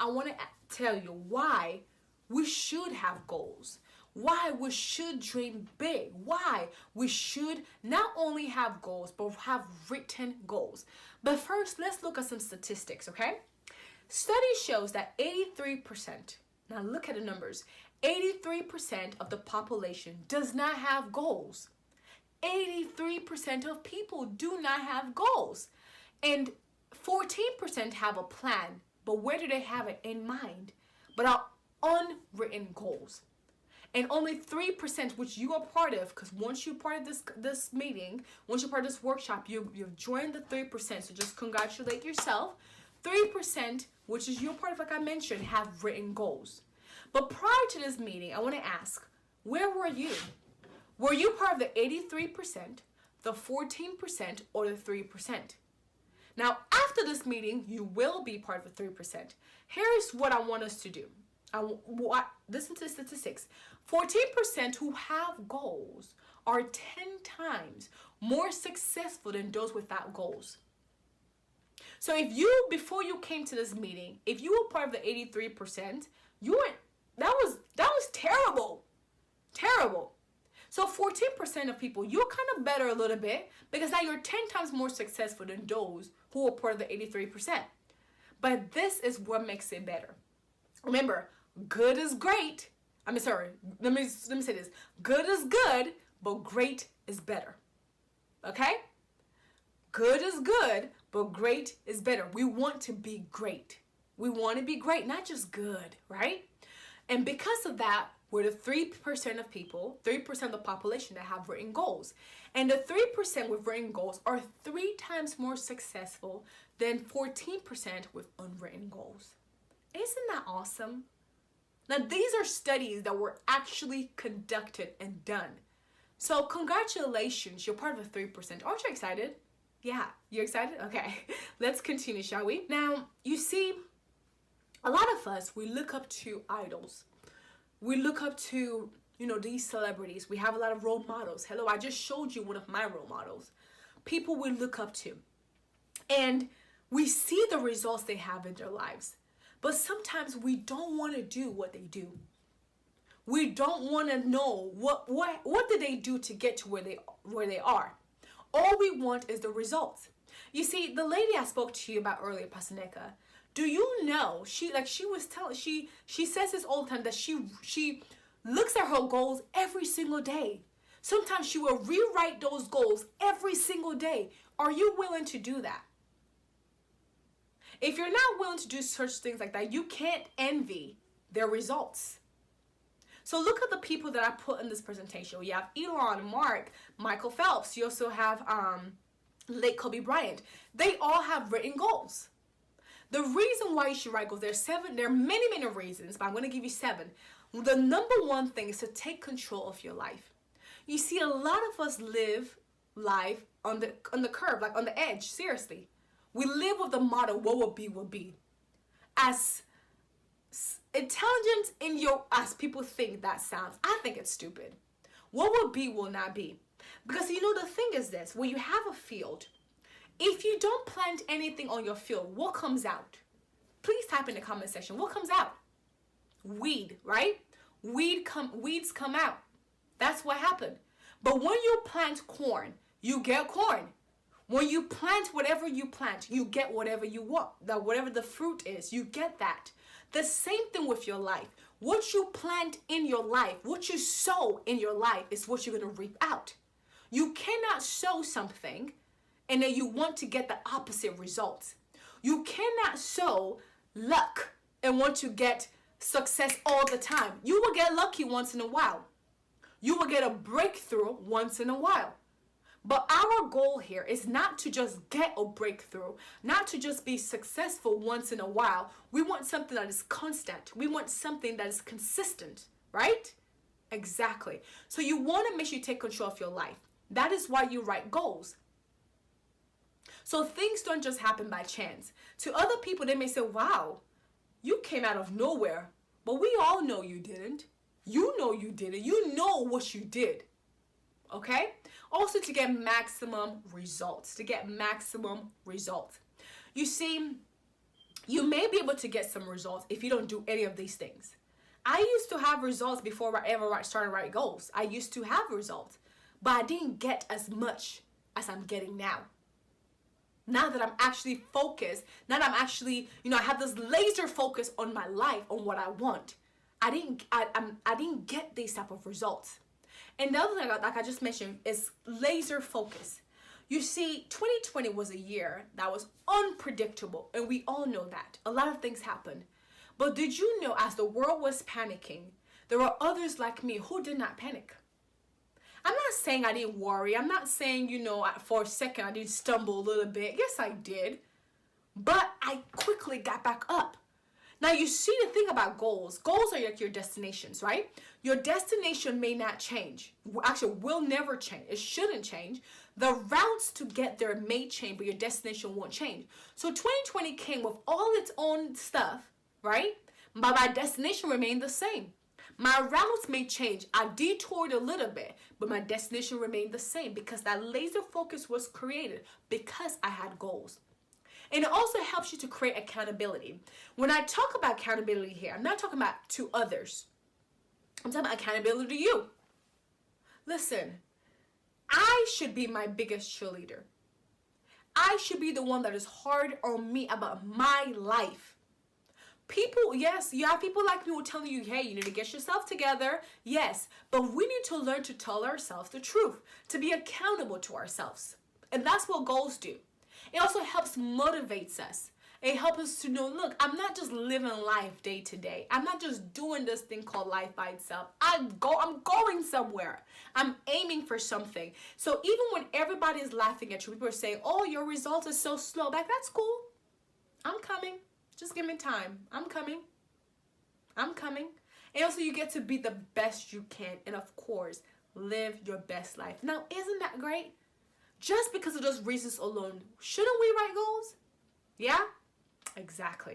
I want to tell you why we should have goals. Why we should dream big. Why we should not only have goals, but have written goals. But first, let's look at some statistics, okay? Study shows that 83%, now look at the numbers, 83% of the population does not have goals. 83% of people do not have goals. And 14% have a plan, but where do they have it in mind? But are unwritten goals. And only 3%, which you are part of, because once you're part of this meeting, once you're part of this workshop, you've joined the 3%. So just congratulate yourself. 3%, which is your part of, like I mentioned, have written goals. But prior to this meeting, I want to ask, where were you? Were you part of the 83%, the 14%, or the 3%? Now, after this meeting, you will be part of the 3%. Here's what I want us to do. Listen to the statistics. 14% who have goals are 10 times more successful than those without goals. So if you, before you came to this meeting, if you were part of the 83%, that was terrible. Terrible. So 14% of people, you're kind of better a little bit because now you're 10 times more successful than those who are part of the 83%. But this is what makes it better. Remember, good is great. Let me say this. Good is good, but great is better. Okay? Good is good, but great is better. We want to be great. We want to be great, not just good, right? And because of that, we're the 3% of people, 3% of the population that have written goals. And the 3% with written goals are 3 times more successful than 14% with unwritten goals. Isn't that awesome? Now, these are studies that were actually conducted and done. So congratulations, you're part of the 3%. Aren't you excited? Yeah, you excited? Okay, let's continue, shall we? Now, you see, a lot of us, we look up to idols. We look up to, these celebrities. We have a lot of role models. Hello, I just showed you one of my role models. People we look up to. And we see the results they have in their lives. But sometimes we don't want to do what they do. We don't want to know what did they do to get to where they are. All we want is the results. You see, the lady I spoke to you about earlier, Pastor Neka, do you know, she says this all the time, that she looks at her goals every single day. Sometimes she will rewrite those goals every single day. Are you willing to do that? If you're not willing to do such things like that, you can't envy their results. So look at the people that I put in this presentation. You have Elon, Mark, Michael Phelps. You also have late Kobe Bryant. They all have written goals. The reason why you should write goals, there are many reasons, but I'm going to give you 7. The number one thing is to take control of your life. You see, a lot of us live life on the curve, like on the edge, seriously. We live with the motto, what will be. As intelligent as people think that sounds, I think it's stupid. What will be will not be. Because the thing is this, when you have a field, if you don't plant anything on your field, what comes out? Please type in the comment section, what comes out? Weed, right? Weeds come out. That's what happened. But when you plant corn, you get corn. When you plant whatever you plant, you get whatever you want. That whatever the fruit is, you get that. The same thing with your life. What you plant in your life, what you sow in your life is what you're going to reap out. You cannot sow something and then you want to get the opposite results. You cannot sow luck and want to get success all the time. You will get lucky once in a while. You will get a breakthrough once in a while. But our goal here is not to just get a breakthrough, not to just be successful once in a while. We want something that is constant. We want something that is consistent, right? Exactly. So you want to make sure you take control of your life. That is why you write goals. So things don't just happen by chance. To other people, they may say, wow, you came out of nowhere. But we all know you didn't. You know you did it. You know what you did. Okay? Also to get maximum results. You see, You may be able to get some results if you don't do any of these things. I used to have results before I ever started writing goals. I used to have results, but I didn't get as much as I'm getting now. Now that I'm actually focused, now that I'm actually, I have this laser focus on my life, on what I want. I didn't get these type of results. And the other thing, like I just mentioned, is laser focus. You see, 2020 was a year that was unpredictable, and we all know that. A lot of things happened. But did you know, as the world was panicking, there were others like me who did not panic? I'm not saying I didn't worry. I'm not saying, for a second I didn't stumble a little bit. Yes, I did. But I quickly got back up. Now, you see, the thing about goals are like your destinations, right? Your destination may not change. Actually, will never change. It shouldn't change. The routes to get there may change, but your destination won't change. So 2020 came with all its own stuff, right? But my destination remained the same. My routes may change. I detoured a little bit, but my destination remained the same because that laser focus was created because I had goals. And it also helps you to create accountability. When I talk about accountability here, I'm not talking about to others. I'm talking about accountability to you. Listen, I should be my biggest cheerleader. I should be the one that is hard on me about my life. People, yes, you have people like me who are telling you, hey, you need to get yourself together. Yes, but we need to learn to tell ourselves the truth, to be accountable to ourselves. And that's what goals do. It also helps motivates us. It helps us to know, look, I'm not just living life day to day. I'm not just doing this thing called life by itself. I'm going somewhere. I'm aiming for something. So even when everybody is laughing at you, people are saying, oh, your results are so slow. Like, that's cool. I'm coming. Just give me time. I'm coming. And also you get to be the best you can. And of course, live your best life. Now, isn't that great? Just because of those reasons alone, shouldn't we write goals? Yeah, exactly.